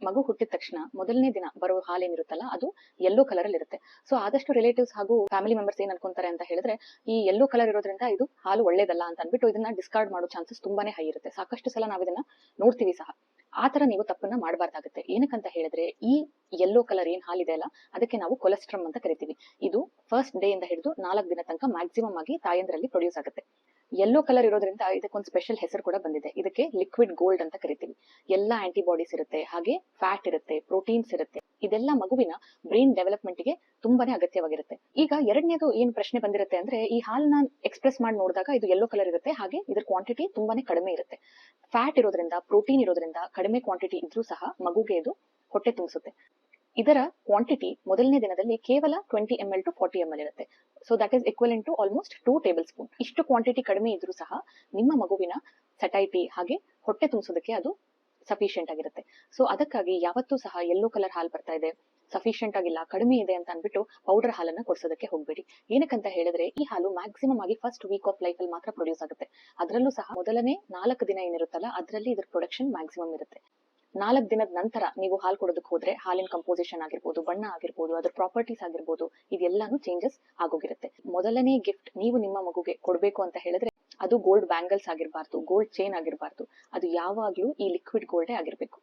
ಮಗು ಹುಟ್ಟಿದ ತಕ್ಷಣ ಮೊದಲನೇ ದಿನ ಬರೋ ಹಾಲೇನಿರುತ್ತಲ್ಲ ಅದು ಯೆಲ್ಲೋ ಕಲರ್ ಅಲ್ಲಿ ಇರುತ್ತೆ. ಸೊ ಆದಷ್ಟು ರಿಲೇಟಿವ್ಸ್ ಹಾಗೂ ಫ್ಯಾಮಿಲಿ ಮೆಂಬರ್ಸ್ ಏನ್ ಅನ್ಕೊಂತಾರೆ ಅಂತ ಹೇಳಿದ್ರೆ ಈ ಯೆಲ್ಲೋ ಕಲರ್ ಇರೋದ್ರಿಂದ ಇದು ಹಾಲು ಒಳ್ಳೇದಲ್ಲ ಅಂತ ಅನ್ಬಿಟ್ಟು ಇದನ್ನ ಡಿಸ್ಕಾರ್ಡ್ ಮಾಡೋ ಚಾನ್ಸಸ್ ತುಂಬಾನೇ ಹೈ ಇರುತ್ತೆ. ಸಾಕಷ್ಟು ಸಲ ನಾವ್ ಇದನ್ನ ನೋಡ್ತೀವಿ ಸಹ. ಆತರ ನೀವು ತಪ್ಪನ್ನ ಮಾಡಬಾರ್ದಾಗುತ್ತೆ. ಏನಕ್ಕಂತ ಹೇಳಿದ್ರೆ ಈ ಯೆಲ್ಲೋ ಕಲರ್ ಏನ್ ಹಾಲಿದೆ ಅಲ್ಲ ಅದಕ್ಕೆ ನಾವು ಕೊಲೆಸ್ಟ್ರಮ್ ಅಂತ ಕರಿತೀವಿ. ಇದು ಫಸ್ಟ್ ಡೇ ಇಂದ ಹಿಡಿದು 4 ದಿನ ತನಕ ಮ್ಯಾಕ್ಸಿಮಮ್ ಆಗಿ ತಾಯಂದ್ರಲ್ಲಿ ಪ್ರೊಡ್ಯೂಸ್ ಆಗುತ್ತೆ. ಯೆಲ್ಲೋ ಕಲರ್ ಇರೋದ್ರಿಂದ ಇದಕ್ಕೊಂದು ಸ್ಪೆಷಲ್ ಹೆಸರು ಕೂಡ ಬಂದಿದೆ. ಇದಕ್ಕೆ ಲಿಕ್ವಿಡ್ ಗೋಲ್ಡ್ ಅಂತ ಕರಿತೀವಿ. ಎಲ್ಲಾ ಆಂಟಿಬಾಡೀಸ್ ಇರುತ್ತೆ, ಹಾಗೆ ಫ್ಯಾಟ್ ಇರುತ್ತೆ, ಪ್ರೋಟೀನ್ಸ್ ಇರುತ್ತೆ. ಇದೆಲ್ಲ ಮಗುವಿನ ಬ್ರೈನ್ ಡೆವಲಪ್ಮೆಂಟ್ ಗೆ ತುಂಬಾನೇ ಅಗತ್ಯವಾಗಿರುತ್ತೆ. ಈಗ ಎರಡನೇದು ಏನ್ ಪ್ರಶ್ನೆ ಬಂದಿರುತ್ತೆ ಅಂದ್ರೆ ಈ ಹಾಲ್ನ ಎಕ್ಸ್ಪ್ರೆಸ್ ಮಾಡಿ ನೋಡಿದಾಗ ಇದು ಯೆಲ್ಲೋ ಕಲರ್ ಇರುತ್ತೆ, ಹಾಗೆ ಇದ್ರ ಕ್ವಾಂಟಿಟಿ ತುಂಬಾನೇ ಕಡಿಮೆ ಇರುತ್ತೆ. ಫ್ಯಾಟ್ ಇರೋದ್ರಿಂದ, ಪ್ರೋಟೀನ್ ಇರೋದ್ರಿಂದ ಕಡಿಮೆ ಕ್ವಾಂಟಿಟಿ ಇದ್ರೂ ಸಹ ಮಗುಗೆ ಇದು ಹೊಟ್ಟೆ ತುಂಬಿಸುತ್ತೆ. ಇದರ ಕ್ವಾಂಟಿಟಿ ಮೊದಲನೇ ದಿನದಲ್ಲಿ ಕೇವಲ 20 ml to 40 ml ಇರುತ್ತೆ. So that is equivalent to almost 2 tablespoon. ಇಷ್ಟು ಕ್ವಾಂಟಿಟಿ ಕಡಿಮೆ ಇದ್ರೂ ಸಹ ನಿಮ್ಮ ಮಗುವಿನ ಸಟೈಟಿ ಹಾಗೆ ಹೊಟ್ಟೆ ತುಂಬಿಸೋದಕ್ಕೆ ಅದು ಸಫಿಶಿಯಂಟ್ ಆಗಿರುತ್ತೆ. ಸೊ ಅದಕ್ಕಾಗಿ ಯಾವತ್ತೂ ಸಹ ಯೆಲ್ಲೋ ಕಲರ್ ಹಾಲು ಬರ್ತಾ ಇದೆ, ಸಫಿಶಿಯಂಟ್ ಆಗಿಲ್ಲ, ಕಡಿಮೆ ಇದೆ ಅಂತ ಅನ್ಬಿಟ್ಟು ಪೌಡರ್ ಹಾಲನ್ನ ಕೊಡ್ಸೋದಕ್ಕೆ ಹೋಗ್ಬೇಡಿ. ಏನಕ್ಕಂತ ಹೇಳಿದ್ರೆ ಈ ಹಾಲು ಮ್ಯಾಕ್ಸಿಮಮ್ ಆಗಿ ಫಸ್ಟ್ ವೀಕ್ ಆಫ್ ಲೈಫ್ ಅಲ್ಲಿ ಮಾತ್ರ ಪ್ರೊಡ್ಯೂಸ್ ಆಗುತ್ತೆ. ಅದರಲ್ಲೂ ಸಹ ಮೊದಲನೇ 4 ದಿನ ಏನಿರುತ್ತಲ್ಲ ಅದರಲ್ಲಿ ಇದ್ರ ಪ್ರೊಡಕ್ಷನ್ ಮ್ಯಾಕ್ಸಿಮಮ್ ಇರುತ್ತೆ. 4 ದಿನದ ನಂತರ ನೀವು ಹಾಲು ಕೊಡೋದಕ್ಕೆ ಹೋದ್ರೆ ಹಾಲಿನ ಕಂಪೋಸಿಷನ್ ಆಗಿರ್ಬೋದು, ಬಣ್ಣ ಆಗಿರ್ಬೋದು, ಅದ್ರ ಪ್ರಾಪರ್ಟೀಸ್ ಆಗಿರ್ಬೋದು, ಇದೆಲ್ಲಾನು ಚೇಂಜಸ್ ಆಗೋಗಿರುತ್ತೆ. ಮೊದಲನೇ ಗಿಫ್ಟ್ ನೀವು ನಿಮ್ಮ ಮಗುಗೆ ಕೊಡ್ಬೇಕು ಅಂತ ಹೇಳಿದ್ರೆ ಅದು ಗೋಲ್ಡ್ ಬ್ಯಾಂಗಲ್ಸ್ ಆಗಿರ್ಬಾರ್ದು, ಗೋಲ್ಡ್ ಚೈನ್ ಆಗಿರ್ಬಾರ್ದು. ಅದು ಯಾವಾಗ್ಲೂ ಈ ಲಿಕ್ವಿಡ್ ಗೋಲ್ಡೇ ಆಗಿರ್ಬೇಕು.